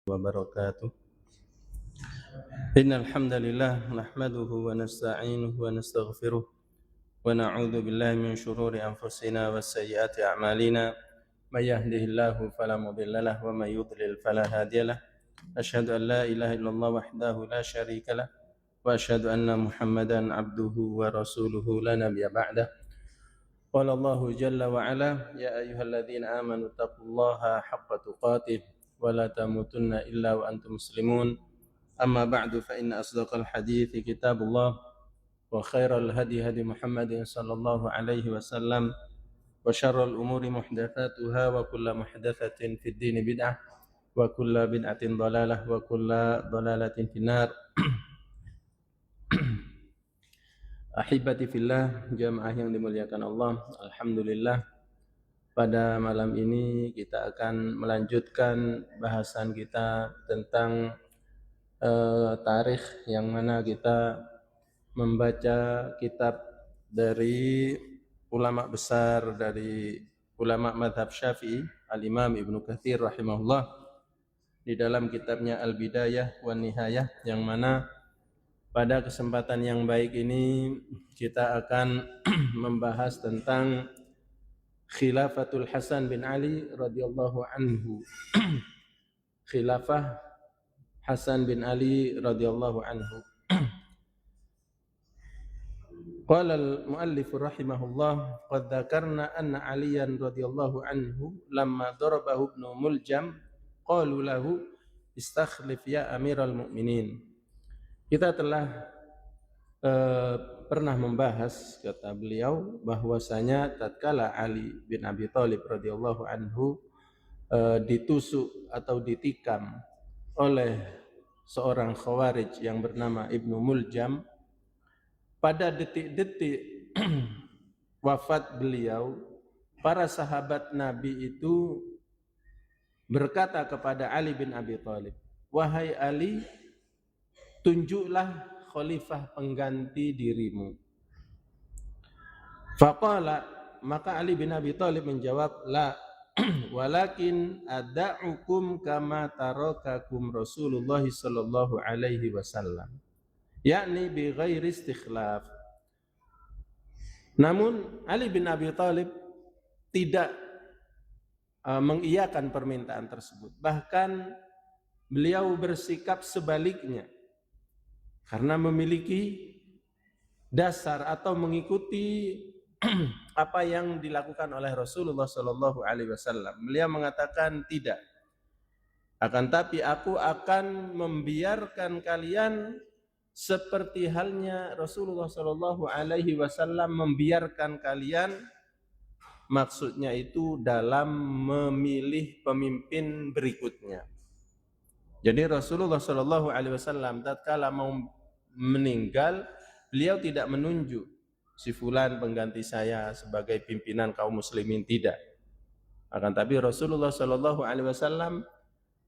wabarakatuh. Innal hamdalillah nahmaduhu wa nasta'inuhu wa nastaghfiruh wa na'udzu billahi min shururi anfusina wa sayyiati a'malina. May yahdihillahu fala mudilla lahu wa may yudlil fala hadiyalah. Asyhadu an la ilaha illallah wahdahu la syarika lah wa asyhadu anna Muhammadan abduhu wa rasuluhu la nabiyya ba'dah. Qala Allahu jalla wa ala ya ayyuhalladzina amanu taqullaha haqqa tuqatih wa la tamutunna illa wa antum muslimun. Amma ba'du fa inna asdaqal hadithi kitabullah wa khairal hadi hadi Muhammadin sallallahu alaihi wasallam wa syarrul umuri muhdatsatuha wa kullu muhdatsatin fid dini bid'ah wa kullu bid'atin dhalalah wa kullu dhalalatin finnar. Ahibati fillah, jamaah yang dimuliakan Allah, alhamdulillah pada malam ini kita akan melanjutkan bahasan kita tentang tarikh, yang mana kita membaca kitab dari ulama besar dari ulama madhab Syafi'i, Al-Imam Ibnu Katsir rahimahullah, di dalam kitabnya Al-Bidayah wan Nihayah, yang mana pada kesempatan yang baik ini kita akan membahas tentang Khilafatul Hasan bin Ali radhiyallahu anhu. Khilafah Hasan bin Ali radhiyallahu anhu. Qala al-muallif rahimahullah qad dzakarna anna Aliyan radhiyallahu anhu lamma darabahu ibnu Muljam qalu lahu istakhlif ya amiral mu'minin. Kita telah pernah membahas, kata beliau, bahwasanya tatkala Ali bin Abi Thalib radhiyallahu anhu ditusuk atau ditikam oleh seorang khawarij yang bernama Ibnu Muljam, pada detik-detik wafat beliau, para sahabat Nabi itu berkata kepada Ali bin Abi Thalib, "Wahai Ali, tunjuklah khalifah pengganti dirimu." Faqala, maka Ali bin Abi Thalib menjawab, "La, walakin ada'ukum kama tarakakum Rasulullah sallallahu alaihi wasallam, yakni bi ghairi istikhlaf." Namun Ali bin Abi Thalib tidak mengiyakan permintaan tersebut. Bahkan beliau bersikap sebaliknya, karena memiliki dasar atau mengikuti apa yang dilakukan oleh Rasulullah sallallahu alaihi wasallam. Beliau mengatakan, tidak, akan tapi aku akan membiarkan kalian seperti halnya Rasulullah sallallahu alaihi wasallam membiarkan kalian. Maksudnya itu dalam memilih pemimpin berikutnya. Jadi Rasulullah sallallahu alaihi wasallam tatkala mau meninggal, beliau tidak menunjuk si fulan pengganti saya sebagai pimpinan kaum muslimin, tidak. Akan tapi Rasulullah sallallahu alaihi wasallam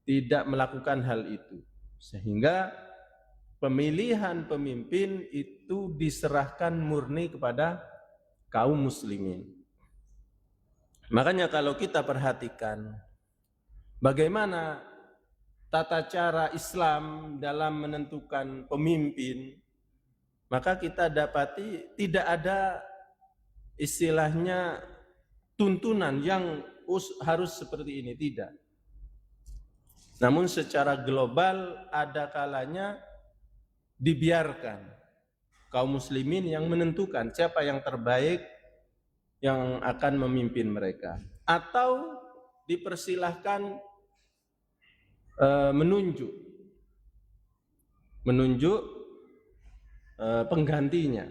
tidak melakukan hal itu, sehingga pemilihan pemimpin itu diserahkan murni kepada kaum muslimin. Makanya kalau kita perhatikan bagaimana tata cara Islam dalam menentukan pemimpin, maka kita dapati tidak ada istilahnya tuntunan yang harus seperti ini, tidak. Namun secara global ada kalanya dibiarkan kaum muslimin yang menentukan siapa yang terbaik yang akan memimpin mereka, atau dipersilahkan menunjuk penggantinya.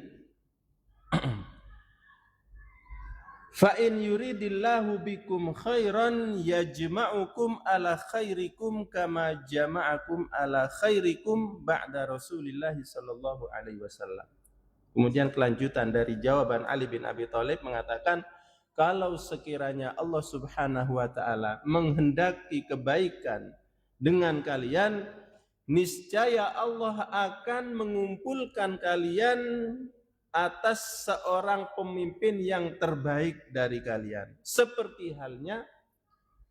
Fa in yuridillahu bikum khairan yajma'ukum ala khairikum kama jama'akum ala khairikum ba'da Rasulillah sallallahu alaihi wasallam. Kemudian kelanjutan dari jawaban Ali bin Abi Thalib mengatakan, kalau sekiranya Allah Subhanahu wa taala menghendaki kebaikan dengan kalian, niscaya Allah akan mengumpulkan kalian atas seorang pemimpin yang terbaik dari kalian, seperti halnya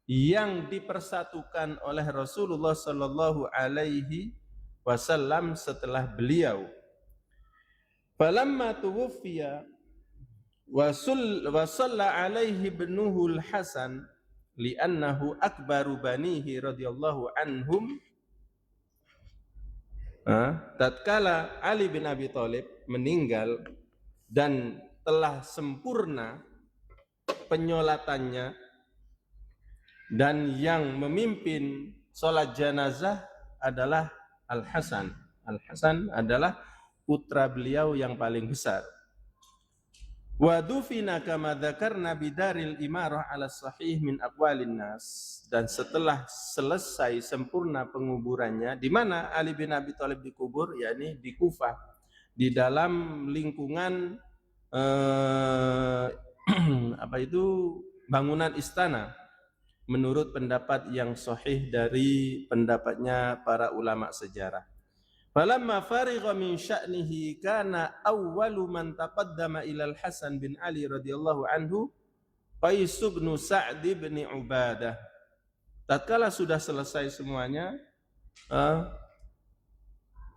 yang dipersatukan oleh Rasulullah Sallallahu Alaihi Wasallam setelah beliau. Falamma tuwfiya wa shalla alaihi ibnuhu al-Hasan li'annahu akbaru banihi radhiyallahu anhum. Tatkala Ali bin Abi Thalib meninggal dan telah sempurna penyolatannya, dan yang memimpin sholat jenazah adalah Al-Hasan. Al-Hasan adalah putra beliau yang paling besar. Wa dufina kama dzakarna bidaril imarah ala sahih min aqwalin nas. Dan setelah selesai sempurna penguburannya, di mana Ali bin Abi Thalib dikubur, yakni di Kufah, di dalam lingkungan bangunan istana, menurut pendapat yang sahih dari pendapatnya para ulama sejarah. Falamma farigha min sya'nihi kana awwalu man taqaddama ila al-Hasan bin Ali radhiyallahu anhu Qais bin Sa'd bin Ubadah. Tatkala sudah selesai semuanya,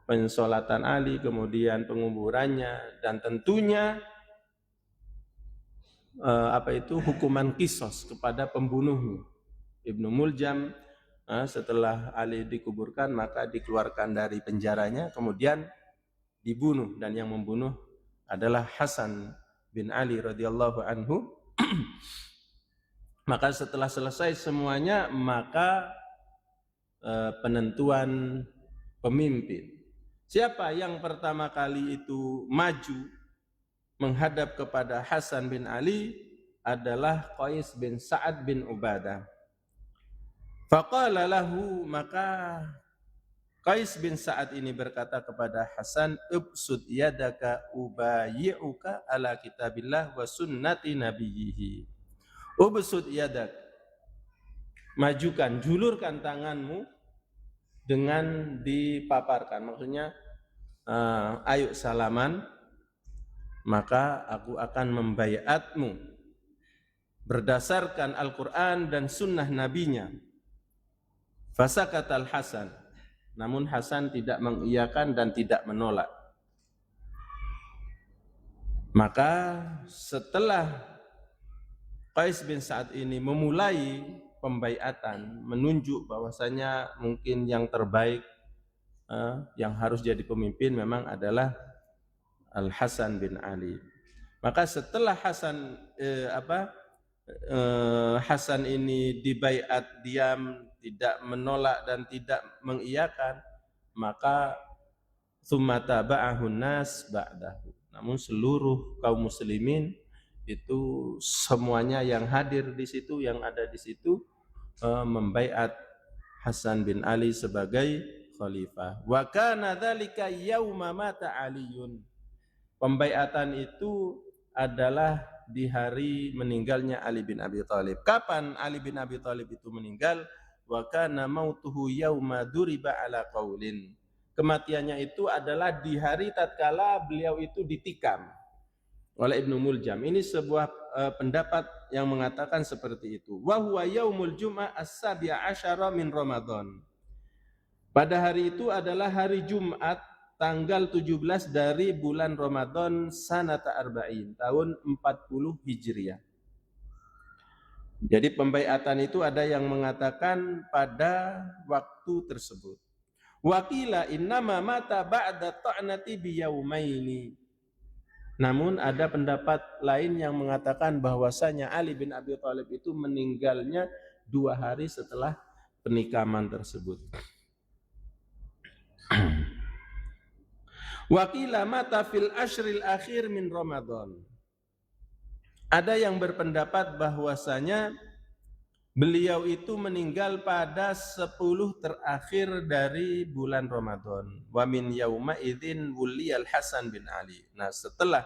pensolatan Ali, kemudian penguburannya, dan tentunya hukuman kisos kepada pembunuhnya Ibnu Muljam. Setelah Ali dikuburkan, maka dikeluarkan dari penjaranya, kemudian dibunuh, dan yang membunuh adalah Hasan bin Ali radhiyallahu anhu. Maka setelah selesai semuanya, maka penentuan pemimpin. Siapa yang pertama kali itu maju menghadap kepada Hasan bin Ali adalah Qais bin Sa'ad bin Ubadah. Faqala lahu, maka Qais bin Sa'ad ini berkata kepada Hasan, ubsud yadaka ubayyi'uka ala kitabillah wa sunnati nabiyhi. Ubsud yadak, majukan, julurkan tanganmu dengan dipaparkan, maksudnya ayo salaman, maka aku akan membaiatmu berdasarkan Al-Quran dan sunnah nabinya. Fasakatal Hasan, namun Hasan tidak mengiyakan dan tidak menolak. Maka setelah Qais bin Sa'ad ini memulai pembaiatan, menunjuk bahwasanya mungkin yang terbaik yang harus jadi pemimpin memang adalah Al-Hasan bin Ali. Maka setelah Hasan ini dibaiat diam, tidak menolak dan tidak mengiyakan, maka tsumma taba'ahun nas ba'dahu. Namun seluruh kaum muslimin itu semuanya yang hadir di situ, yang ada di situ, membaiat Hasan bin Ali sebagai khalifah. Wa kana dzalika yauma mata Aliyun. Pembaiatan itu adalah di hari meninggalnya Ali bin Abi Thalib. Kapan Ali bin Abi Thalib itu meninggal? Wa kana mautuhu yauma duriba ala qaulin. Kematiannya itu adalah di hari tatkala beliau itu ditikam oleh Ibnu Muljam. Ini sebuah pendapat yang mengatakan seperti itu. Wa huwa yaumul jum'ah as-sabi'a asyara min Ramadan. Pada hari itu adalah hari Jumat tanggal 17 dari bulan Ramadan sanata arba'in, tahun 40 Hijriah. Jadi pembaiatan itu ada yang mengatakan pada waktu tersebut. Waqila innama mata ba'da ta'nati biyaumaini. Namun ada pendapat lain yang mengatakan bahwasanya Ali bin Abi Thalib itu meninggalnya 2 hari setelah penikaman tersebut. Waqila mata fil ashril akhir min Ramadan. Ada yang berpendapat bahwasanya beliau itu meninggal pada 10 terakhir dari bulan Ramadan. Wa min yauma idzin wuliyal Hasan bin Ali. Nah, setelah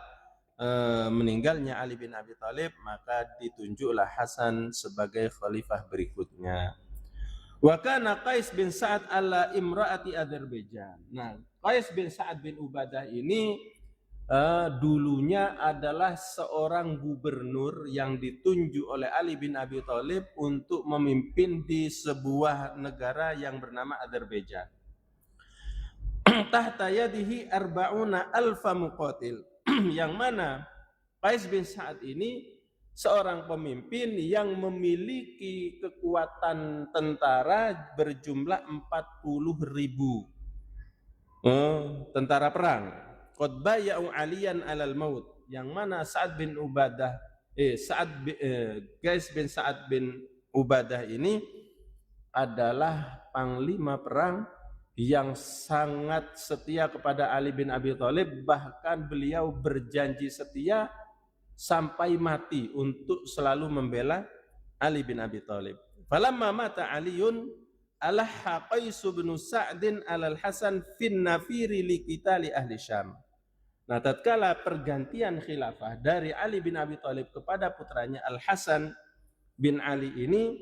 meninggalnya Ali bin Abi Thalib, maka ditunjuklah Hasan sebagai khalifah berikutnya. Wa kana Qais bin Sa'ad ala imraati Azerbaijan. Nah, Qais bin Sa'ad bin Ubadah ini dulunya adalah seorang gubernur yang ditunjuk oleh Ali bin Abi Thalib untuk memimpin di sebuah negara yang bernama Azerbaijan. Tahta yadihi arba'una alfa muqatil, yang mana Qais bin Sa'ad ini seorang pemimpin yang memiliki kekuatan tentara berjumlah 40.000 tentara perang. Qad bay'u aliyan alal maut, yang mana Qais bin Sa'ad bin Ubadah ini adalah panglima perang yang sangat setia kepada Ali bin Abi Thalib, bahkan beliau berjanji setia sampai mati untuk selalu membela Ali bin Abi Thalib. Falamma mata Aliun alaha Qais bin Sa'din alal Hasan fin nafiri liqitali ahli Syam. Nah, tatkala pergantian khilafah dari Ali bin Abi Thalib kepada putranya Al Hasan bin Ali ini,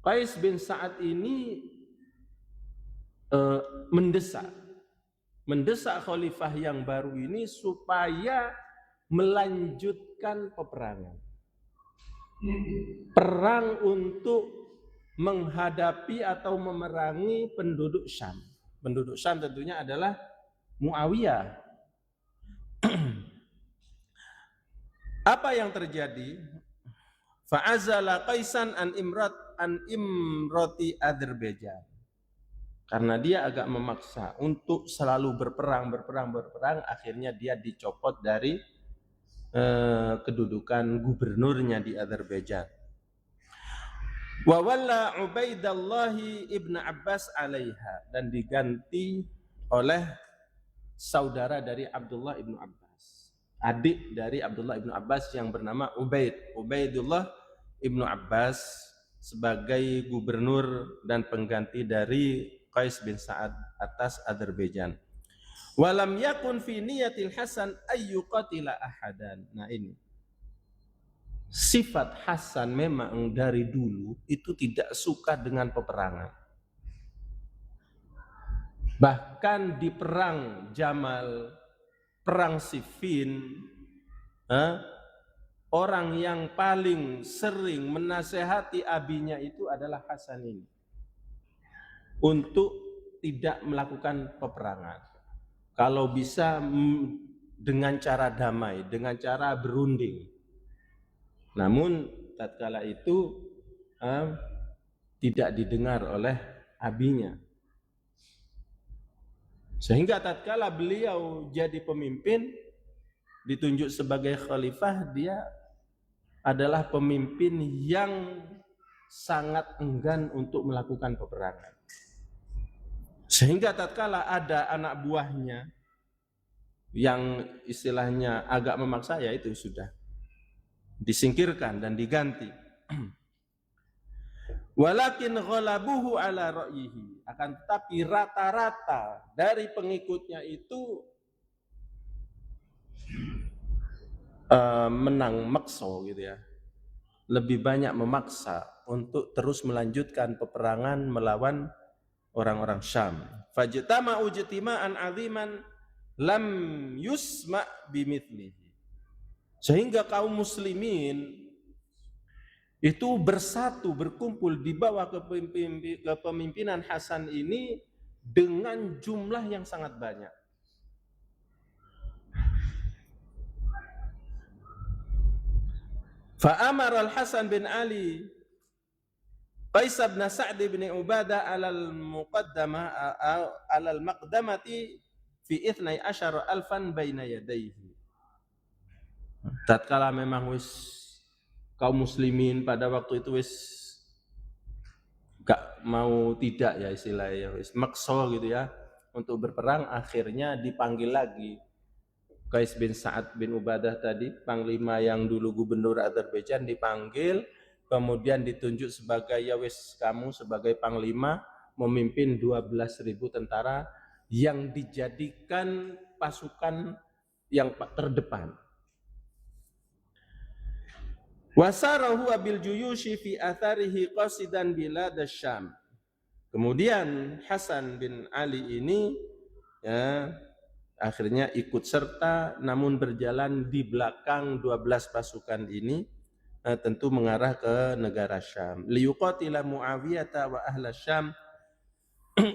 Qais bin Sa'ad ini mendesak khalifah yang baru ini supaya melanjutkan peperangan. Perang untuk menghadapi atau memerangi penduduk Syam. Penduduk Syam tentunya adalah Muawiyah. Apa yang terjadi? Fa'azala Qaisan an imrati Azerbaijan. Karena dia agak memaksa untuk selalu berperang, akhirnya dia dicopot dari kedudukan gubernurnya di Azerbaijan. Wa walla Ubaidullah ibn Abbas alaiha, dan diganti oleh saudara dari Abdullah ibn Abbas, adik dari Abdullah ibn Abbas yang bernama Ubaidullah ibn Abbas, sebagai gubernur dan pengganti dari Qais bin Sa'ad atas Azerbaijan. Walam yakun fi niyatil Hasan ayyuqatila ahadan. Nah, ini sifat Hasan memang dari dulu itu tidak suka dengan peperangan. Bahkan di perang Jamal, perang Siffin, orang yang paling sering menasehati abinya itu adalah Hasan ini untuk tidak melakukan peperangan. Kalau bisa dengan cara damai, dengan cara berunding. Namun tatkala itu tidak didengar oleh abinya. Sehingga tatkala beliau jadi pemimpin, ditunjuk sebagai khalifah, dia adalah pemimpin yang sangat enggan untuk melakukan peperangan. Sehingga tatkala ada anak buahnya yang istilahnya agak memaksa, ya itu sudah disingkirkan dan diganti. Walakin ghalabuhu ala ra'yihi, akan tetapi rata-rata dari pengikutnya itu menang makso gitu ya, lebih banyak memaksa untuk terus melanjutkan peperangan melawan orang-orang Syam. Fajtama'u ijtima'an 'aziman lam yusma' bimithlihi. Sehingga kaum muslimin itu bersatu, berkumpul di bawah kepemimpinan Hasan ini dengan jumlah yang sangat banyak. Fa'amara Al-Hasan bin Ali Qais bin Sa'd bin Ubadah alal maqdamati fi 12,000 baina yadayhi. Tatkala memang wis kaum muslimin pada waktu itu wis gak mau tidak ya istilahnya, wis maksa gitu ya untuk berperang, akhirnya dipanggil lagi Qais bin Sa'ad bin Ubadah tadi, panglima yang dulu gubernur Azerbaijan, dipanggil, kemudian ditunjuk sebagai, ya wis kamu sebagai panglima memimpin 12.000 tentara yang dijadikan pasukan yang terdepan. Wasarahu bil juyushi fi atharihi qasidan bilad Syam. Kemudian Hasan bin Ali ini ya, akhirnya ikut serta namun berjalan di belakang 12 pasukan ini, tentu mengarah ke negara Syam. Liyuqatila Muawiyah wa ahla Syam,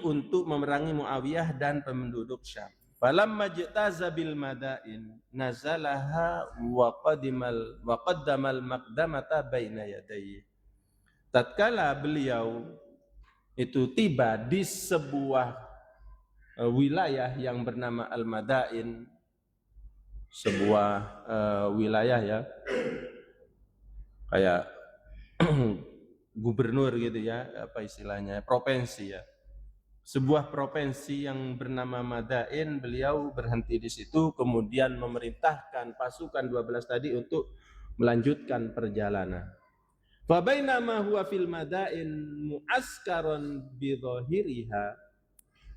untuk memerangi Muawiyah dan penduduk Syam. Falamma jtaza bil madain nazalaha wa qaddamal maqdamata baina yadayhi. Tatkala beliau itu tiba di sebuah wilayah yang bernama Al-Madain, sebuah wilayah ya kayak gubernur gitu ya, apa istilahnya, provinsi ya. Sebuah provinsi yang bernama Madain, beliau berhenti di situ, kemudian memerintahkan pasukan 12 tadi untuk melanjutkan perjalanan. Fa bainama huwa fil Madain mu'askaron bi dhahiriha.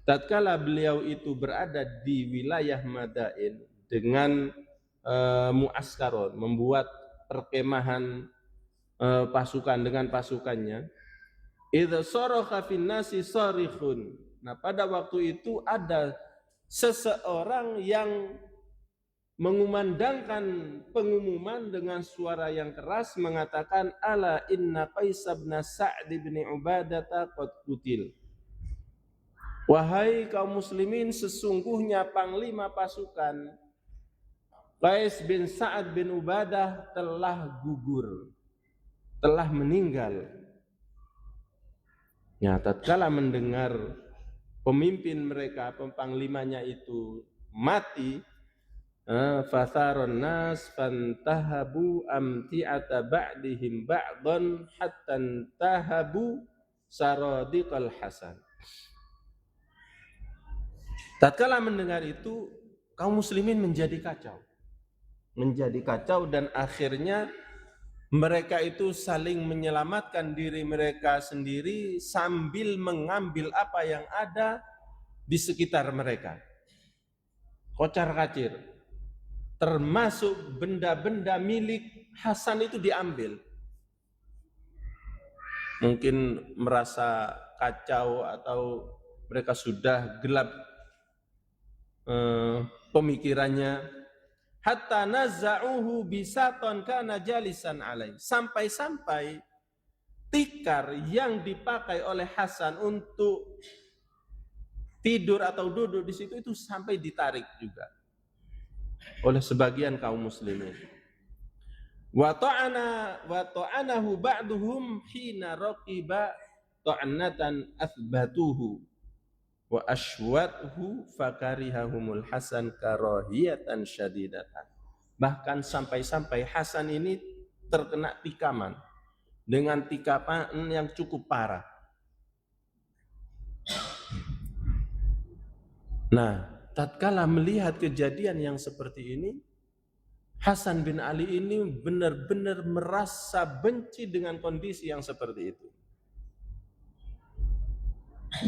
Tatkala beliau itu berada di wilayah Madain dengan mu'askaron, membuat perkemahan pasukan dengan pasukannya. Idza saraka fin nasi sarikhun. Nah, pada waktu itu ada seseorang yang mengumandangkan pengumuman dengan suara yang keras mengatakan, ala inna Qais bin Sa'd bin Ubadah qad qutil. Wahai kaum muslimin, sesungguhnya panglima pasukan Qais bin Sa'd bin Ubadah telah gugur, telah meninggal. Ya, tatkala mendengar pemimpin mereka, panglimanya itu mati, fatharon nas fantahabu amti'ata ba'dihim ba'dan hatta tahabu saradiqal Hasan. Tatkala mendengar itu, kaum muslimin menjadi kacau dan akhirnya mereka itu saling menyelamatkan diri mereka sendiri sambil mengambil apa yang ada di sekitar mereka. Kocar-kacir. Termasuk benda-benda milik Hasan itu diambil. Mungkin merasa kacau atau mereka sudah gelap pemikirannya. Hatta naza'uhu bisaton kana jalisan alaih. Sampai-sampai tikar yang dipakai oleh Hasan untuk tidur atau duduk di situ itu sampai ditarik juga oleh sebagian kaum muslimin. Wa ta'anahu ba'duhum hina raqiba ta'natan athbatuhu wa ashwathu fakarihahumul Hasan karahiyatan syadidatan. Bahkan sampai-sampai Hasan ini terkena tikaman dengan tikaman yang cukup parah. Nah, tatkala melihat kejadian yang seperti ini, Hasan bin Ali ini benar-benar merasa benci dengan kondisi yang seperti itu.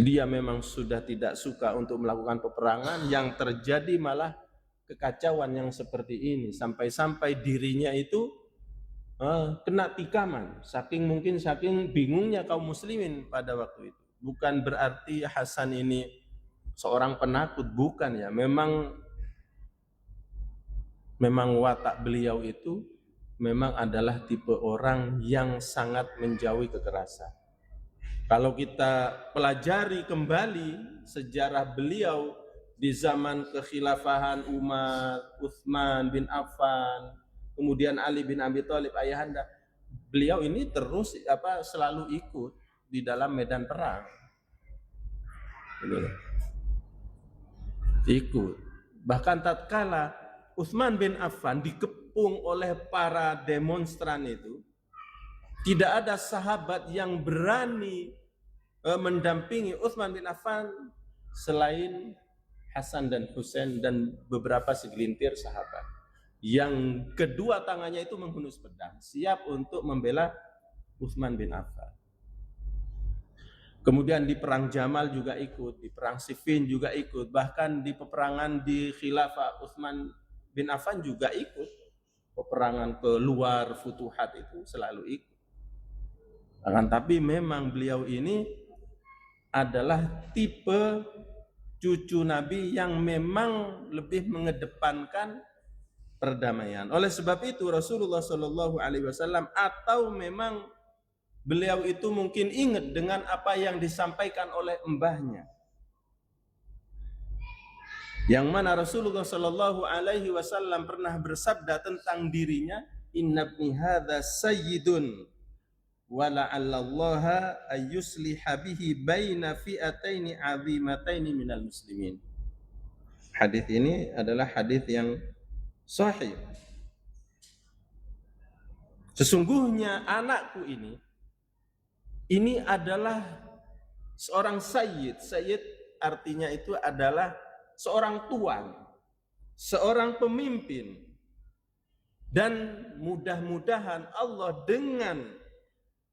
Dia memang sudah tidak suka untuk melakukan peperangan, yang terjadi malah kekacauan yang seperti ini. Sampai-sampai dirinya itu kena tikaman, saking bingungnya kaum muslimin pada waktu itu. Bukan berarti Hasan ini seorang penakut, bukan ya. Memang watak beliau itu memang adalah tipe orang yang sangat menjauhi kekerasan. Kalau kita pelajari kembali sejarah beliau di zaman kekhilafahan Umar, Utsman bin Affan, kemudian Ali bin Abi Thalib ayahanda, beliau ini terus selalu ikut di dalam medan perang. Ikut. Bahkan tatkala Utsman bin Affan dikepung oleh para demonstran itu, tidak ada sahabat yang berani mendampingi Utsman bin Affan selain Hasan dan Husain dan beberapa segelintir sahabat. Yang kedua tangannya itu menghunus pedang, siap untuk membela Utsman bin Affan. Kemudian di perang Jamal juga ikut, di perang Siffin juga ikut, bahkan di peperangan di khilafah Utsman bin Affan juga ikut. Peperangan ke luar Futuhat itu selalu ikut. Akan tapi memang beliau ini adalah tipe cucu Nabi yang memang lebih mengedepankan perdamaian. Oleh sebab itu Rasulullah Shallallahu Alaihi Wasallam, atau memang beliau itu mungkin ingat dengan apa yang disampaikan oleh mbahnya, yang mana Rasulullah Shallallahu Alaihi Wasallam pernah bersabda tentang dirinya, Inna ibni hadza sayyidun wa la'allallaha ayyusliha bihi baina fi'ataini 'azimataini minal muslimin. Hadis ini adalah hadis yang sahih. Sesungguhnya anakku ini adalah seorang sayyid. Sayyid artinya itu adalah seorang tuan, seorang pemimpin. Dan mudah-mudahan Allah dengan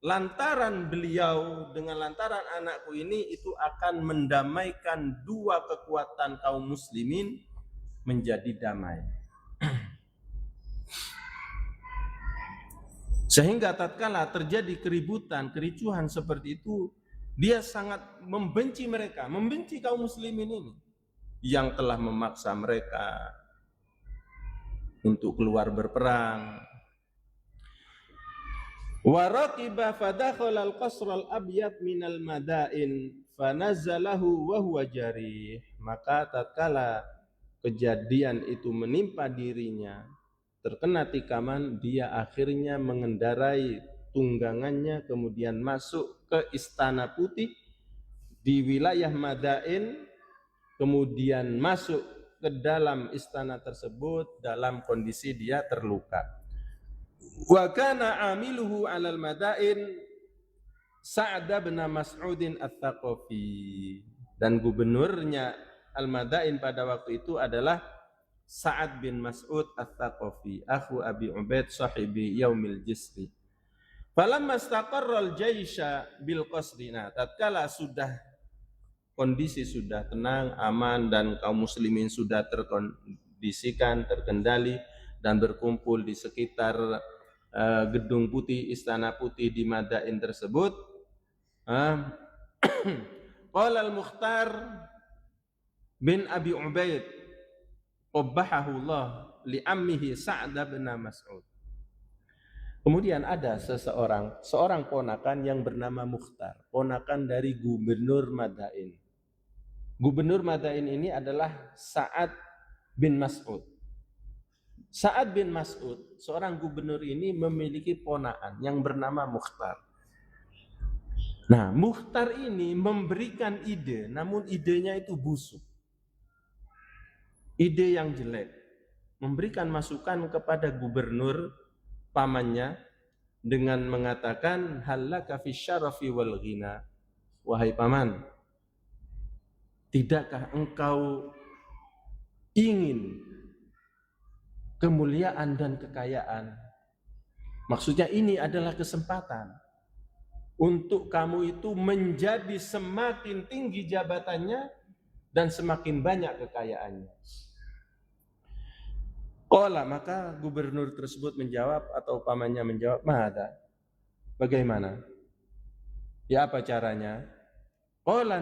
lantaran beliau, dengan lantaran anakku ini, itu akan mendamaikan dua kekuatan kaum muslimin menjadi damai. Sehingga tatkala terjadi keributan, kericuhan seperti itu, dia sangat membenci mereka, membenci kaum muslimin ini yang telah memaksa mereka untuk keluar berperang. Wa raqiba fadakhala al-qasr al-abyad minal madain fanazalahu wa huwa jarih. Maka tatkala kejadian itu menimpa dirinya, terkena tikaman, dia akhirnya mengendarai tunggangannya kemudian masuk ke Istana Putih di wilayah Madain, kemudian masuk ke dalam istana tersebut dalam kondisi dia terluka. Wa kana amiluhu 'alal Madain Sa'ad bin Mas'udin Ats-Tsaqafi, dan gubernurnya Al-Madain pada waktu itu adalah Sa'ad bin Mas'ud Ats-Tsaqafi, akhu Abi Ubaid sahibi yaumil jisri. Falamma istaqarra al-jaisha bil qasrina, tatkala kondisi sudah tenang, aman, dan kaum muslimin sudah terkondisikan, terkendali, dan berkumpul di sekitar gedung putih, istana putih di Madain tersebut. Qala al-Mukhtar bin Abi Ubaid qabbahahullah li ammihi Sa'd bin Mas'ud. Kemudian ada seorang ponakan yang bernama Mukhtar, ponakan dari gubernur Madain. Gubernur Madain ini adalah Sa'ad bin Mas'ud. Sa'ad bin Mas'ud, seorang gubernur ini memiliki ponakan yang bernama Mukhtar. Nah, Mukhtar ini memberikan ide, namun idenya itu busuk. Ide yang jelek. Memberikan masukan kepada gubernur pamannya dengan mengatakan, halaka fi syarafi wal ghina. Wahai paman, tidakkah engkau ingin kemuliaan dan kekayaan? Maksudnya ini adalah kesempatan untuk kamu itu menjadi semakin tinggi jabatannya dan semakin banyak kekayaannya. Qala, maka gubernur tersebut menjawab, atau pamannya menjawab, mahada, bagaimana? Ya, apa caranya? Qala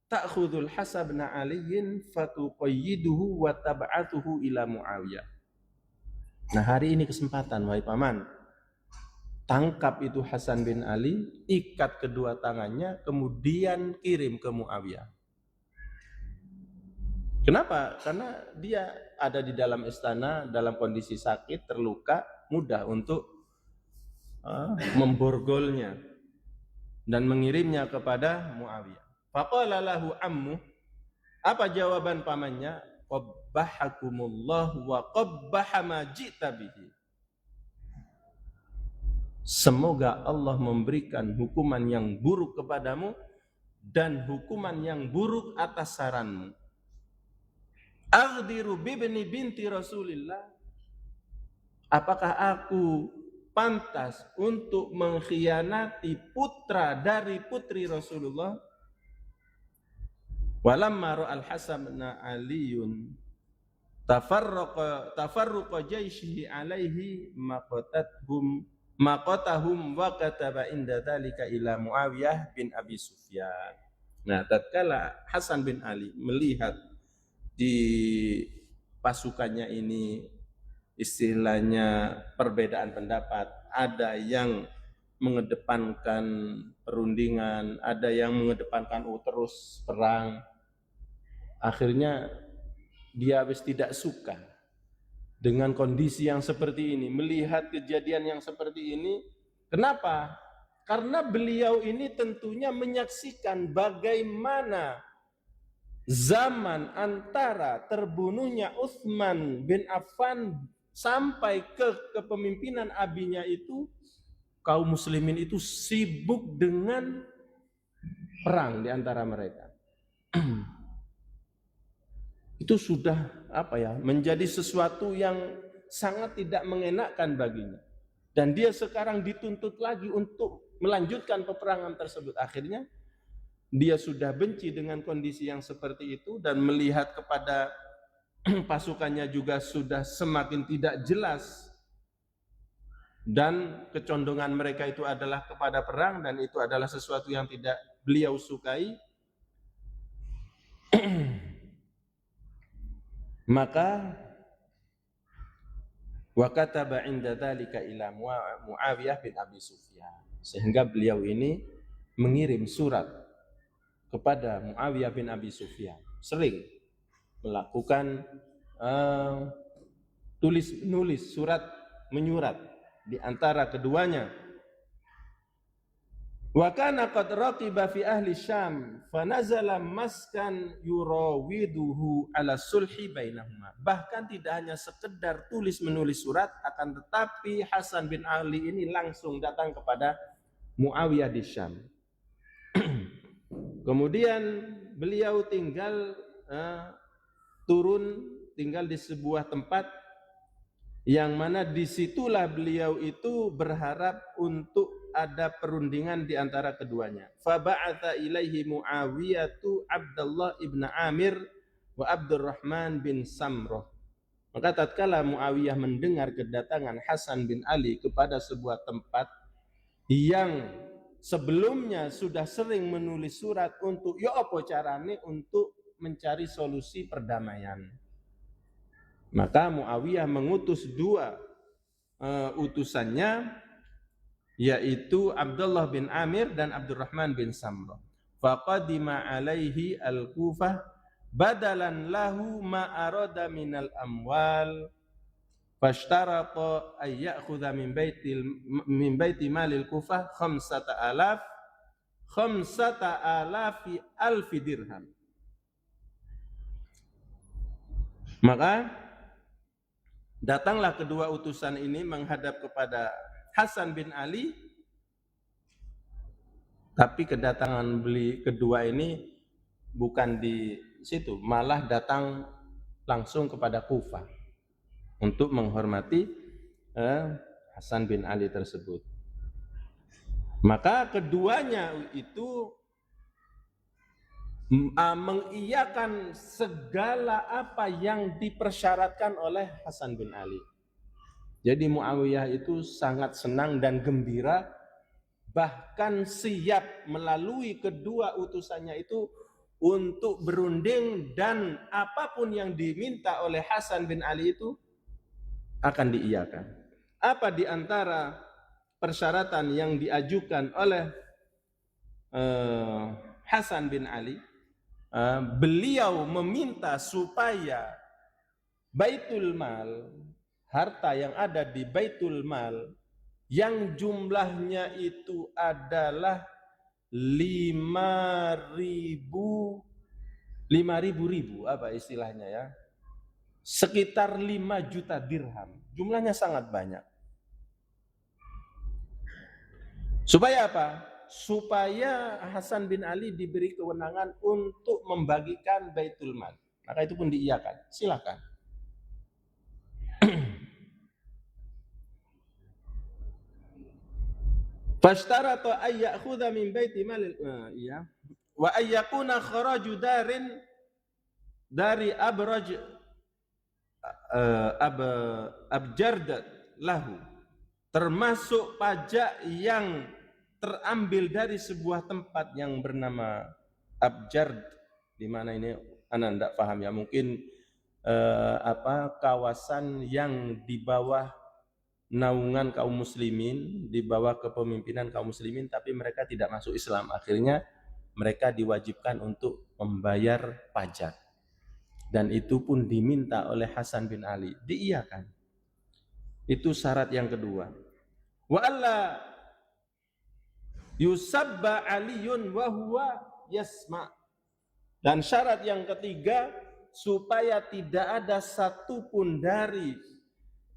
ta'khudul Hasan bin Aliin fatuqayyiduhu wa tab'atuhu ila Muawiyah. Nah, hari ini kesempatan, wahai paman. Tangkap itu Hasan bin Ali, ikat kedua tangannya, kemudian kirim ke Muawiyah. Kenapa? Karena dia ada di dalam istana dalam kondisi sakit, terluka, mudah untuk memborgolnya dan mengirimnya kepada Muawiyah. Faqala lahu ammu, apa jawaban pamannya? Qabbahakumullah wa qabbaha ma ji'ta bihi. Semoga Allah memberikan hukuman yang buruk kepadamu dan hukuman yang buruk atas saranmu. Aghdiru bibni binti Rasulillah, apakah aku pantas untuk mengkhianati putra dari putri Rasulullah? Walamma ra'al Hasan bin Aliun tafarruqa jaishihi alaihi maqatahum wa kataba inda dzalika ila Muawiyah bin Abi Sufyan. Nah, tatkala Hasan bin Ali melihat di pasukannya ini istilahnya perbedaan pendapat, ada yang mengedepankan perundingan, ada yang mengedepankan terus perang. Akhirnya dia habis tidak suka dengan kondisi yang seperti ini, melihat kejadian yang seperti ini. Kenapa? Karena beliau ini tentunya menyaksikan bagaimana zaman antara terbunuhnya Utsman bin Affan sampai ke kepemimpinan abinya itu, kaum muslimin itu sibuk dengan perang di antara mereka. Itu sudah menjadi sesuatu yang sangat tidak mengenakkan baginya. Dan dia sekarang dituntut lagi untuk melanjutkan peperangan tersebut. Akhirnya dia sudah benci dengan kondisi yang seperti itu dan melihat kepada pasukannya juga sudah semakin tidak jelas. Dan kecondongan mereka itu adalah kepada perang, dan itu adalah sesuatu yang tidak beliau sukai. Maka wa kataba inda dzalika ila Muawiyah bin Abi Sufyan, sehingga beliau ini mengirim surat kepada Muawiyah bin Abi Sufyan, sering melakukan tulis surat menyurat di antara keduanya. Wa kana qad raqiba fi ahli Syam fa nazala maskan yurawiduhu ala sulhi bainahuma. Bahkan tidak hanya sekedar tulis menulis surat, akan tetapi Hasan bin Ali ini langsung datang kepada Muawiyah di Syam. Kemudian beliau tinggal tinggal di sebuah tempat yang mana disitulah beliau itu berharap untuk ada perundingan di antara keduanya. Faba'atha ilaihi Muawiyatu Abdullah ibn Amir wa Abdurrahman bin Samrah. Maka tatkala Muawiyah mendengar kedatangan Hasan bin Ali kepada sebuah tempat yang sebelumnya sudah sering menulis surat untuk apa carane untuk mencari solusi perdamaian, maka Muawiyah mengutus dua utusannya, yaitu Abdullah bin Amir dan Abdurrahman bin Samrah. Faqadima alaihi al-Kufah badalan lahu ma arada minal amwal fashtarata ay ya'khudha min baiti malil Kufah 5,000 dirham. Maka datanglah kedua utusan ini menghadap kepada Hasan bin Ali, tapi kedatangan kedua ini bukan di situ, malah datang langsung kepada Kufah untuk menghormati Hasan bin Ali tersebut. Maka keduanya itu mengiyakan segala apa yang dipersyaratkan oleh Hasan bin Ali. Jadi Muawiyah itu sangat senang dan gembira, bahkan siap melalui kedua utusannya itu untuk berunding, dan apapun yang diminta oleh Hasan bin Ali itu akan diiyakan. Apa di antara persyaratan yang diajukan oleh Hasan bin Ali? Beliau meminta supaya Baitul Mal, harta yang ada di Baitul Mal yang jumlahnya itu adalah 5.000 apa istilahnya ya, sekitar 5 juta dirham, jumlahnya sangat banyak. Supaya apa? Supaya Hasan bin Ali diberi kewenangan untuk membagikan Baitul Mal. Maka itu pun diiyakan, silakan. Fashtarata ay ya'khudha min baiti malil wa ay yakuna kharaju dari abraj abjard lahu, termasuk pajak yang terambil dari sebuah tempat yang bernama Abjard, di mana ini ana tidak paham ya, mungkin kawasan yang di bawah naungan kaum muslimin, di bawah kepemimpinan kaum muslimin, tapi mereka tidak masuk Islam. Akhirnya mereka diwajibkan untuk membayar pajak, dan itu pun diminta oleh Hasan bin Ali, diiyakan. Itu syarat yang kedua. Wa alla yusabba aliyun wa huwa yasma. Dan syarat yang ketiga, supaya tidak ada satupun dari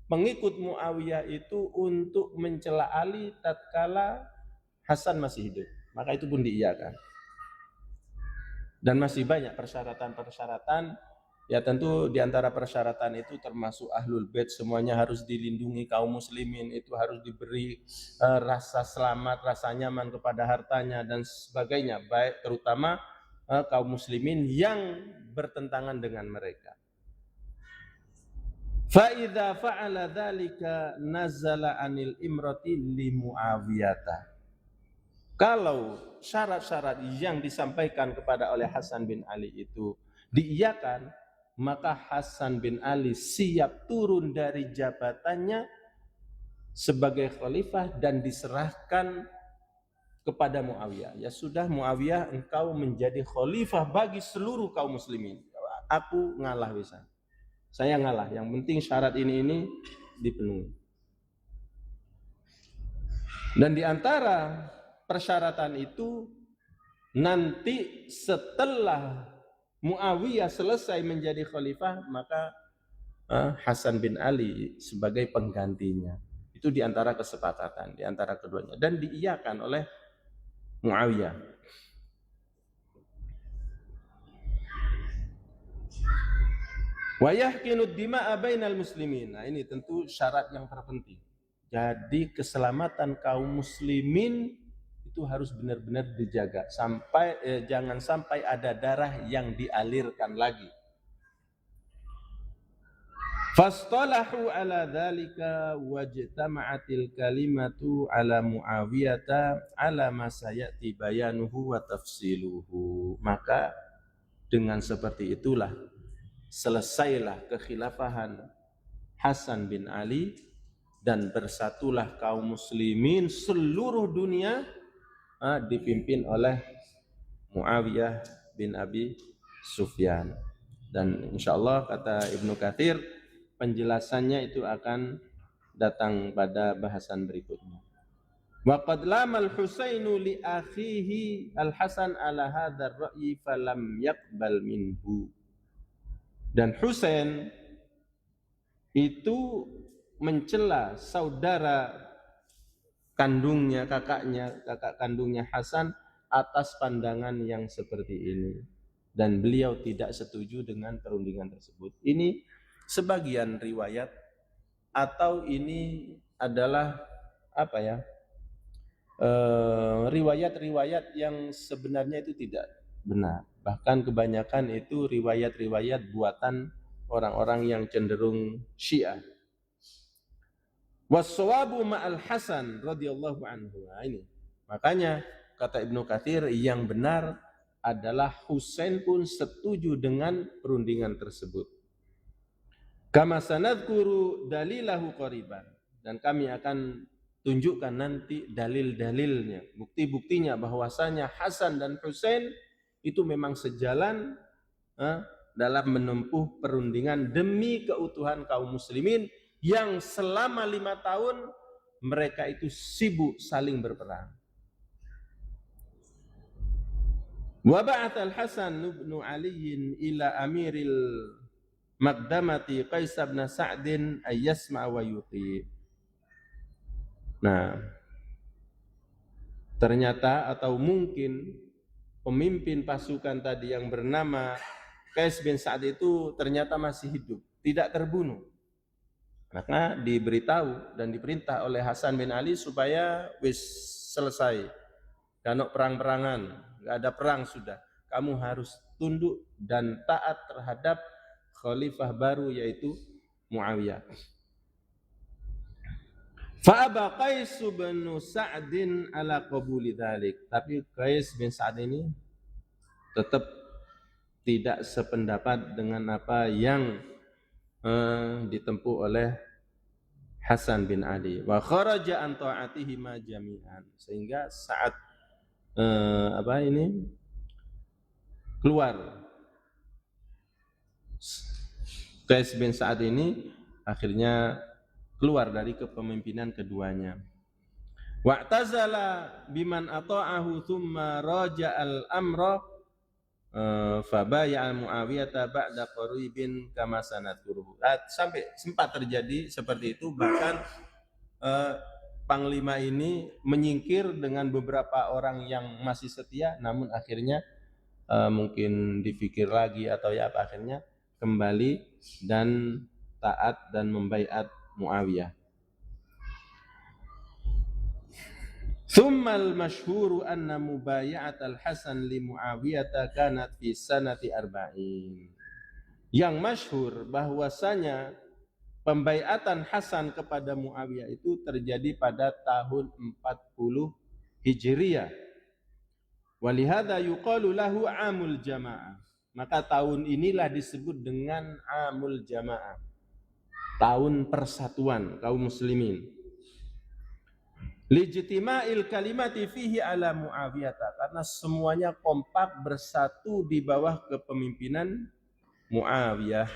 pengikut Muawiyah itu untuk mencela Ali tatkala Hasan masih hidup. Maka itu pun diiyakan. Dan masih banyak persyaratan-persyaratan. Ya tentu diantara persyaratan itu termasuk Ahlul Bait, semuanya harus dilindungi, kaum muslimin itu harus diberi rasa selamat, rasa nyaman kepada hartanya dan sebagainya, baik terutama kaum muslimin yang bertentangan dengan mereka. Fa idza fa'ala dzalika nazala anil imrati li Muawiyah. Kalau syarat-syarat yang disampaikan kepada oleh Hasan bin Ali itu diiyakan, maka Hasan bin Ali siap turun dari jabatannya sebagai khalifah dan diserahkan kepada Muawiyah. Ya sudah Muawiyah, engkau menjadi khalifah bagi seluruh kaum muslimin. Aku ngalah bisa. Saya ngalah. Yang penting syarat ini dipenuhi. Dan di antara persyaratan itu, nanti setelah Muawiyah selesai menjadi khalifah, maka Hasan bin Ali sebagai penggantinya. Itu di antara kesepakatan, di antara keduanya. Dan diiyakan oleh Muawiyah. Wa yahkinu dima'a bainal muslimin. Nah, ini tentu syarat yang terpenting. Jadi keselamatan kaum muslimin itu harus benar-benar dijaga sampai jangan sampai ada darah yang dialirkan lagi. Fastalahu ala dzalika wajtama'atil kalimatu ala Muawiyata ala ma sayati bayanuhu wa tafsiluhu. Maka dengan seperti itulah selesailah kekhilafahan Hasan bin Ali dan bersatulah kaum muslimin seluruh dunia dipimpin oleh Muawiyah bin Abi Sufyan. Dan insyaallah kata Ibnu Katsir, penjelasannya itu akan datang pada bahasan berikutnya. Wa qad lamal Husainu li akhihi Al-Hasan ala hadzal ra'yi falam yaqbal minhu. Dan Husain itu mencela saudara kandungnya, kakak kandungnya Hasan atas pandangan yang seperti ini, dan beliau tidak setuju dengan perundingan tersebut. Ini sebagian riwayat, atau ini adalah riwayat-riwayat yang sebenarnya itu tidak benar. Bahkan kebanyakan itu riwayat-riwayat buatan orang-orang yang cenderung Syiah. Wassawabu ma'al Hasan radhiyallahu anhu. Nah, ini makanya kata Ibnu Katsir, yang benar adalah Husain pun setuju dengan perundingan tersebut. Kama sanadkuru dalilahu qariban, dan kami akan tunjukkan nanti dalil-dalilnya, bukti-buktinya bahwasanya Hasan dan Husain itu memang sejalan dalam menempuh perundingan demi keutuhan kaum muslimin yang selama 5 tahun mereka itu sibuk saling berperang. Wa ba'atha al-Hasan ibn Ali ila amiril Maqdamati Qais bin Sa'din ay yasma' wa yuti. Nah, ternyata atau mungkin pemimpin pasukan tadi yang bernama Qais bin Sa'd itu ternyata masih hidup, tidak terbunuh. Maka diberitahu dan diperintah oleh Hasan bin Ali supaya selesai. Karena perang-perangan, enggak ada perang sudah. Kamu harus tunduk dan taat terhadap khalifah baru yaitu Muawiyah. Fa'aba Qais bin Sa'din ala qabuli dzalik. Tapi Qais bin Sa'd ini tetap tidak sependapat dengan apa yang ditempuh oleh Hasan bin Ali. Wa kharaja an ta'atihima jami'an, sehingga saat keluar Qais bin Sa'ad ini akhirnya keluar dari kepemimpinan keduanya. Wa'tazala biman ata'ahu thumma raja'al amra fabaya'a Muawiyah ba'da qaribin kama sanadkuruhu. Sampai sempat terjadi seperti itu, bahkan Panglima ini menyingkir dengan beberapa orang yang masih setia, namun akhirnya mungkin dipikir lagi atau ya apa, akhirnya kembali dan taat dan membaiat Muawiyah. Tsummal masyhuru anna mubaya'at al-Hasan li Muawiyah kanat fi sanati arba'in. Yang masyhur bahwasanya pembaiatan Hasan kepada Muawiyah itu terjadi pada tahun 40 Hijriah. Walihada yuqalu lahu amul jamaah. Maka tahun inilah disebut dengan amul jamaah, tahun persatuan kaum muslimin. Lijtima'il kalimati fihi ala Muawiyah, karena semuanya kompak bersatu di bawah kepemimpinan Muawiyah.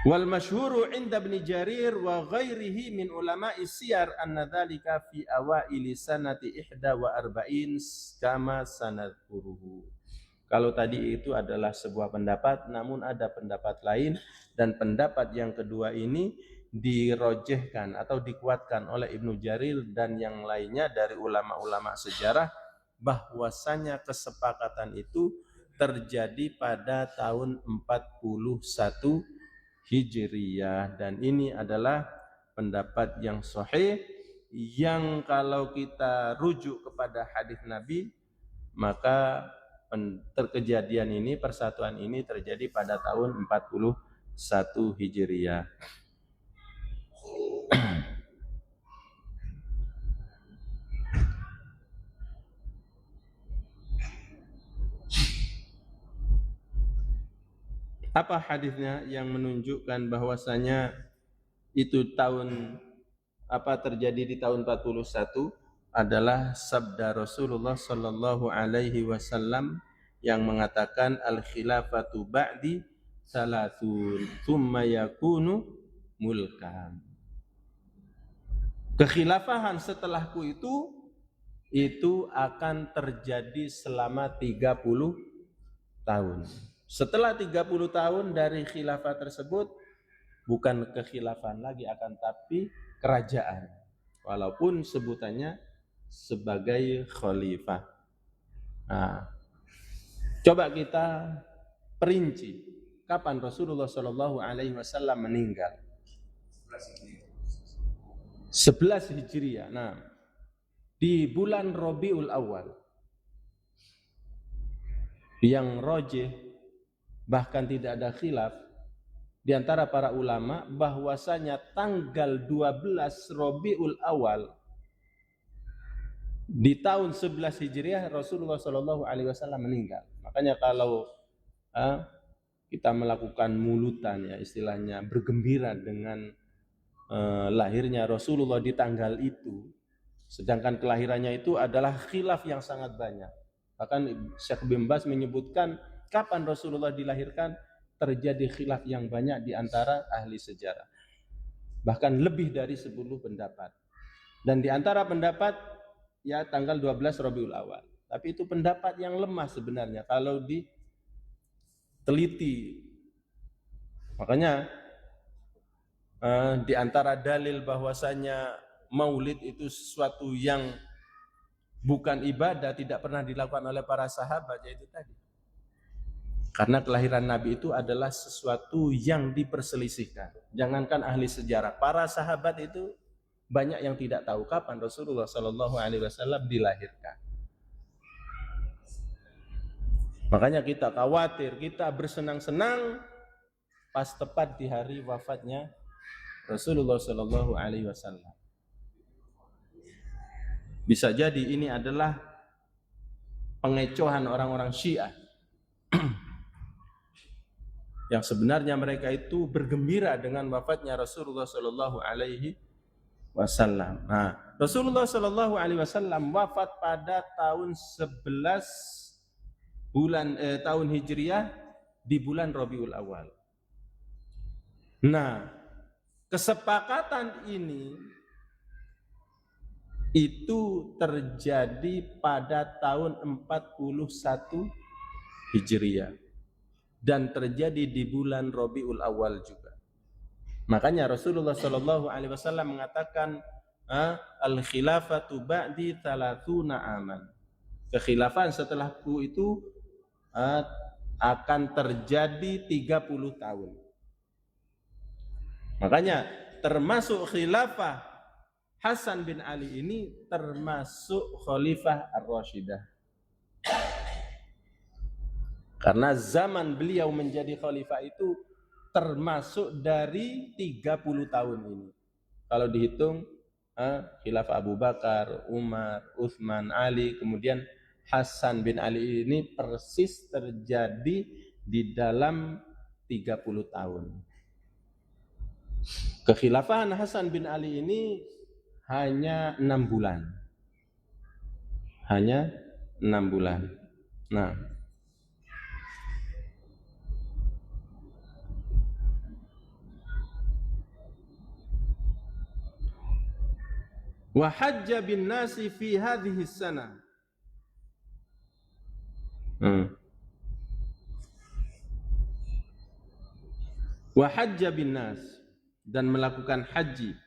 Wal masyhuru 'inda Ibn Jarir wa ghairihi min ulama'i siyar anna dzalika fi awaili sanati 41 kama sanadkuruhu. Kalau tadi itu adalah sebuah pendapat, namun ada pendapat lain, dan pendapat yang kedua ini dirojehkan atau dikuatkan oleh Ibnu Jarir dan yang lainnya dari ulama-ulama sejarah, bahwasanya kesepakatan itu terjadi pada tahun 41 Hijriyah, dan ini adalah pendapat yang sahih, yang kalau kita rujuk kepada hadis Nabi, maka kejadian ini, persatuan ini terjadi pada tahun 41 Hijriyah. Apa hadisnya yang menunjukkan bahwasanya itu terjadi di tahun 41 adalah sabda Rasulullah sallallahu alaihi wasallam yang mengatakan al khilafatu ba'di salatun thumma yakunu mulkan. Kekhilafahan setelahku itu akan terjadi selama 30 tahun. Setelah 30 tahun dari khilafah tersebut, bukan kekhilafan lagi, akan tapi kerajaan, walaupun sebutannya sebagai khalifah. Nah, coba kita perinci kapan Rasulullah Shallallahu Alaihi Wasallam meninggal. 11 Hijriah. Nah, di bulan Rabiul Awal, yang rojih bahkan tidak ada khilaf di antara para ulama bahwasanya tanggal 12 Rabiul Awal di tahun 11 Hijriah Rasulullah Shallallahu Alaihi Wasallam meninggal. Makanya kalau kita melakukan mulutan, ya istilahnya bergembira dengan lahirnya Rasulullah di tanggal itu, sedangkan kelahirannya itu adalah khilaf yang sangat banyak. Bahkan Syekh bin Baz menyebutkan kapan Rasulullah dilahirkan terjadi khilaf yang banyak di antara ahli sejarah. Bahkan lebih dari 10 pendapat. Dan di antara pendapat ya tanggal 12 Rabiul Awal. Tapi itu pendapat yang lemah sebenarnya kalau diteliti. Makanya di antara dalil bahwasanya maulid itu sesuatu yang bukan ibadah, tidak pernah dilakukan oleh para sahabat, yaitu tadi. Karena kelahiran Nabi itu adalah sesuatu yang diperselisihkan. Jangankan ahli sejarah, para sahabat itu banyak yang tidak tahu kapan Rasulullah Shallallahu Alaihi Wasallam dilahirkan. Makanya kita khawatir, kita bersenang-senang pas tepat di hari wafatnya Rasulullah Shallallahu Alaihi Wasallam. Bisa jadi ini adalah pengecohan orang-orang Syiah yang sebenarnya mereka itu bergembira dengan wafatnya Rasulullah Shallallahu Alaihi Wasallam. Nah, Rasulullah Shallallahu Alaihi Wasallam wafat pada tahun 11 tahun Hijriah di bulan Rabiul Awal. Nah, kesepakatan ini itu terjadi pada tahun 41 Hijriah dan terjadi di bulan Rabiul Awal juga. Makanya Rasulullah Shallallahu Alaihi Wasallam mengatakan al-khilafatu ba'di 30 aman. Kekhilafan setelahku itu akan terjadi 30 tahun. Makanya termasuk khilafah Hasan bin Ali ini termasuk Khalifah Ar-Rashidah. Karena zaman beliau menjadi khalifah itu termasuk dari 30 tahun ini. Kalau dihitung khilafah Abu Bakar, Umar, Utsman, Ali, kemudian Hasan bin Ali ini persis terjadi di dalam 30 tahun. Kekhilafahan Hasan bin Ali ini hanya 6 bulan. Hanya 6 bulan. Nah, wa hajja bin nasi fi hadhihi sanah. Wa hajja bin nas, dan melakukan haji.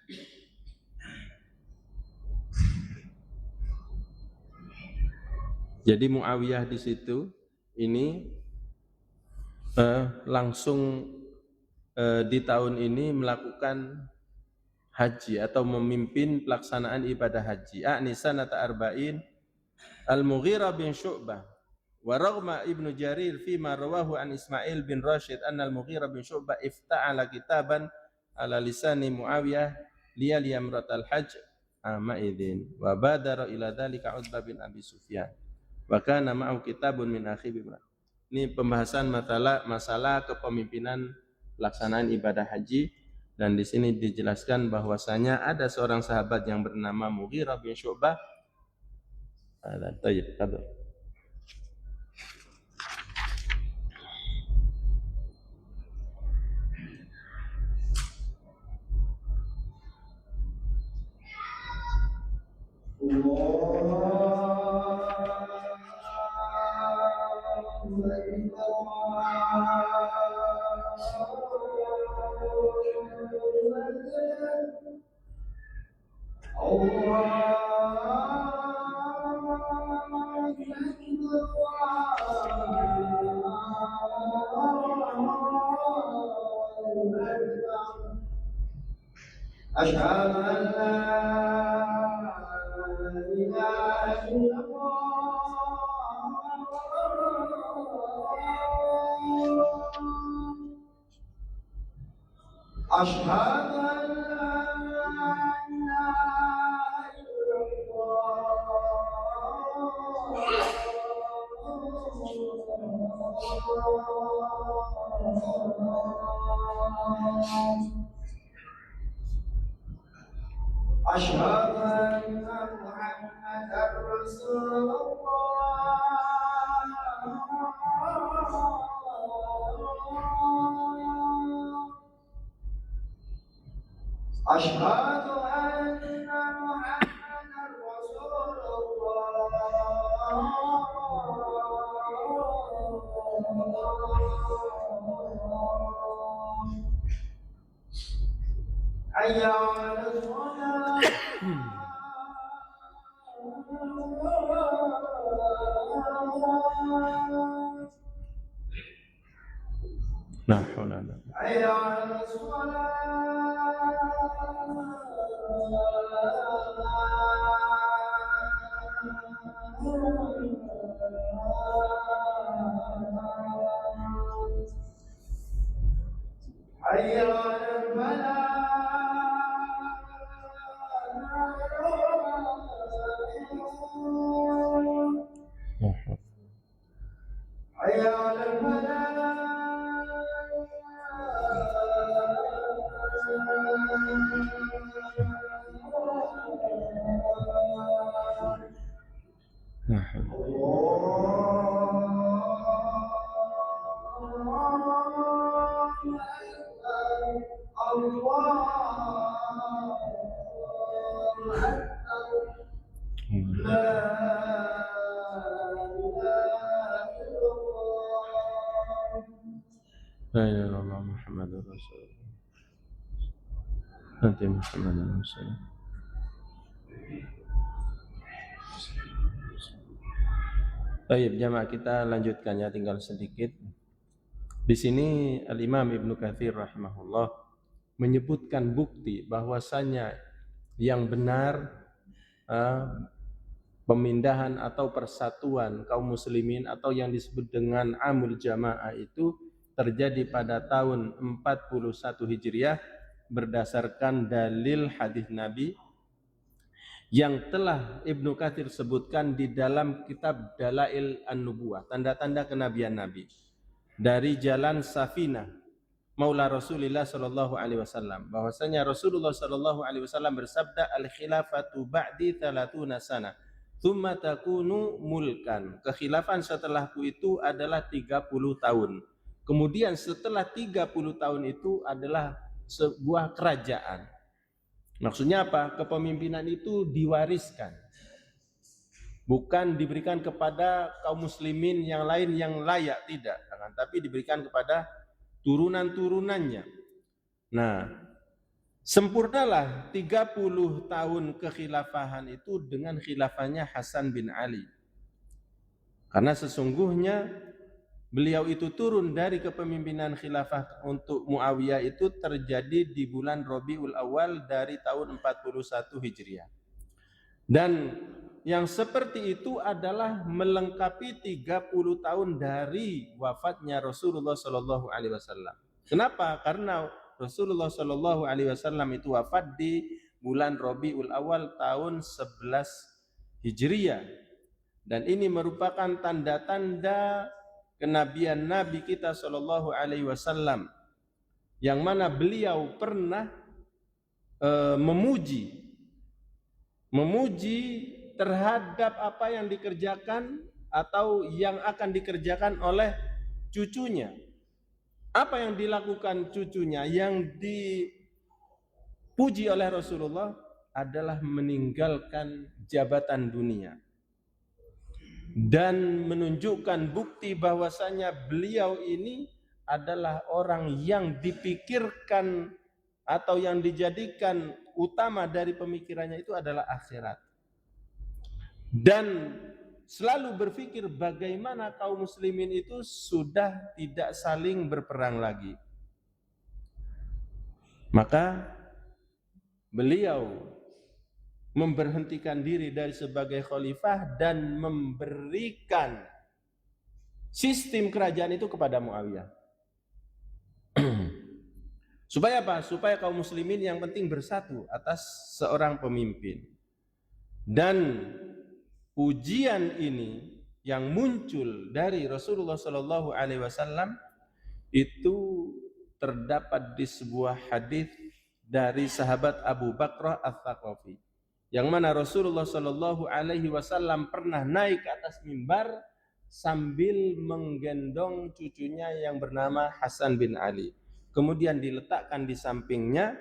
Jadi Muawiyah di situ ini langsung di tahun ini melakukan haji atau memimpin pelaksanaan ibadah haji. Sanata arba'in Al-Mughirah bin Syu'bah wa raghma Ibnu Jarir fima rawahu an Ismail bin Rashid anna Al-Mughirah bin Syu'bah ifta'ala kitaban ala lisani Muawiyah liyaliya imratal hajj amaidin wa badara ila dhalika Utbah bin Abi Sufyan wa kana ma'u kitabun min akhi Ibrahim. Ini pembahasan masalah kepemimpinan pelaksanaan ibadah haji, dan di sini dijelaskan bahwasanya ada seorang sahabat yang bernama Mughirah bin Syu'bah. Tayyib, tabar. Asyhadu an la ilaha illallah. Asyhadu an la ilaha illallah. Asyhadu anna Muhammadar Rasulullah. Asyhadu anna Muhammadar Rasulullah. Hayya 'alal shalah. La haula wala quwwata. Hayya 'alal shalah. Hayya 'alal falah. La ilaha illallah Muhammadur Rasulullah. Nanti Muhammadur Rasulullah. Baik, jamaah kita lanjutkan ya, tinggal sedikit. Di sini Al-Imam Ibnu Katsir rahimahullah menyebutkan bukti bahwasanya yang benar pemindahan atau persatuan kaum muslimin atau yang disebut dengan Amul Jamaah itu terjadi pada tahun 41 Hijriah berdasarkan dalil hadis Nabi yang telah Ibnu Katsir sebutkan di dalam kitab Dalail An-Nubuwah, tanda-tanda kenabian Nabi, dari jalan Safinah Maula Rasulullah sallallahu alaihi wasallam, bahwasanya Rasulullah sallallahu alaihi wasallam bersabda, al-khilafatu ba'di 30 sana tsumma takunu mulkan. Kekhilafan setelahku itu adalah 30 tahun. Kemudian setelah 30 tahun itu adalah sebuah kerajaan. Maksudnya apa? Kepemimpinan itu diwariskan, bukan diberikan kepada kaum muslimin yang lain yang layak, tidak, tapi diberikan kepada turunan-turunannya. Nah, sempurnalah 30 tahun kekhilafahan itu dengan khilafahnya Hasan bin Ali. Karena sesungguhnya beliau itu turun dari kepemimpinan khilafah untuk Muawiyah itu terjadi di bulan Rabiul Awal dari tahun 41 Hijriah. Dan yang seperti itu adalah melengkapi 30 tahun dari wafatnya Rasulullah sallallahu alaihi wasallam. Kenapa? Karena Rasulullah sallallahu alaihi wasallam itu wafat di bulan Rabiul Awal tahun 11 Hijriah. Dan ini merupakan tanda-tanda kenabian Nabi kita sallallahu alaihi wasallam, yang mana beliau pernah memuji terhadap apa yang dikerjakan atau yang akan dikerjakan oleh cucunya. Apa yang dilakukan cucunya yang dipuji oleh Rasulullah adalah meninggalkan jabatan dunia dan menunjukkan bukti bahwasanya beliau ini adalah orang yang dipikirkan atau yang dijadikan utama dari pemikirannya itu adalah akhirat, dan selalu berpikir bagaimana kaum muslimin itu sudah tidak saling berperang lagi. Maka beliau memberhentikan diri dari sebagai khalifah dan memberikan sistem kerajaan itu kepada Muawiyah. Supaya apa? Supaya kaum muslimin yang penting bersatu atas seorang pemimpin. Dan ujian ini yang muncul dari Rasulullah sallallahu alaihi wasallam itu terdapat di sebuah hadis dari sahabat Abu Bakrah Ats-Tsaqafi, yang mana Rasulullah sallallahu alaihi wasallam pernah naik ke atas mimbar sambil menggendong cucunya yang bernama Hasan bin Ali. Kemudian diletakkan di sampingnya.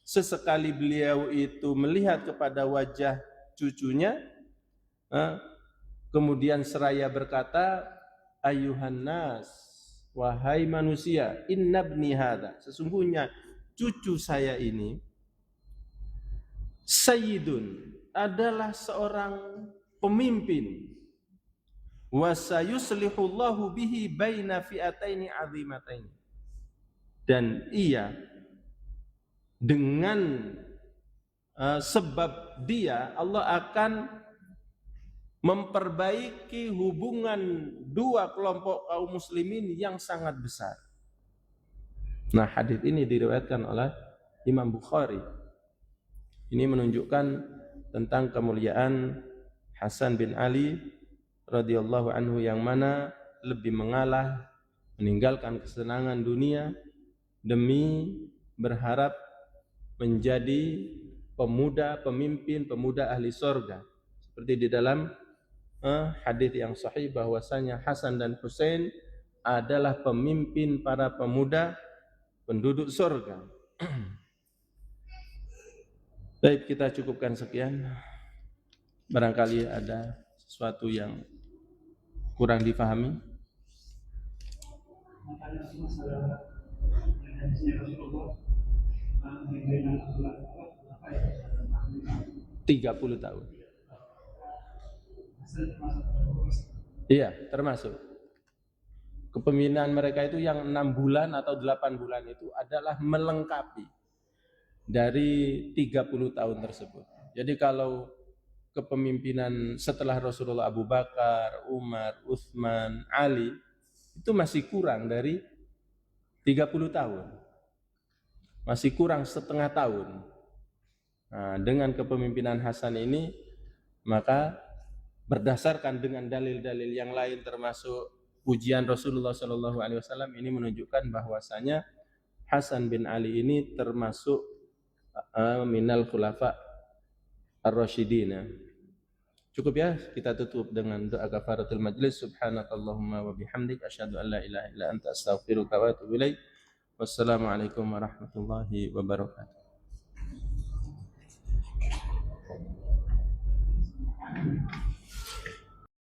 Sesekali beliau itu melihat kepada wajah cucunya, kemudian seraya berkata, ayuhan nas, wahai manusia, inna ibni hadza, sesungguhnya cucu saya ini sayyidun, adalah seorang pemimpin, wa sayuslihullahu bihi baina fi'ataini 'azimataini, dan ia dengan sebab dia Allah akan memperbaiki hubungan dua kelompok kaum muslimin yang sangat besar. Nah, hadis ini diriwayatkan oleh Imam Bukhari. Ini menunjukkan tentang kemuliaan Hasan bin Ali radhiyallahu anhu, yang mana lebih mengalah meninggalkan kesenangan dunia demi berharap menjadi pemimpin pemuda ahli surga. Seperti di dalam hadis yang sahih bahwasanya Hasan dan Husain adalah pemimpin para pemuda penduduk surga. Baik, kita cukupkan sekian. Barangkali ada sesuatu yang kurang difahami. 30 tahun. Iya, termasuk. Kepemimpinan mereka itu yang 6 bulan atau 8 bulan itu adalah melengkapi dari 30 tahun tersebut. Jadi kalau kepemimpinan setelah Rasulullah Abu Bakar, Umar, Utsman, Ali itu masih kurang dari 30 tahun. Masih kurang setengah tahun. Nah, dengan kepemimpinan Hasan ini, maka berdasarkan dengan dalil-dalil yang lain termasuk pujian Rasulullah SAW ini menunjukkan bahwasanya Hasan bin Ali ini termasuk minal khulafa ar-rasyidin. Cukup ya, kita tutup dengan doa kafaratul majlis. Subhanakallahumma wa bihamdik asyhadu an la ilaha illa anta astaghfiruka wa atubu ilaik. Wassalamualaikum warahmatullahi wabarakatuh.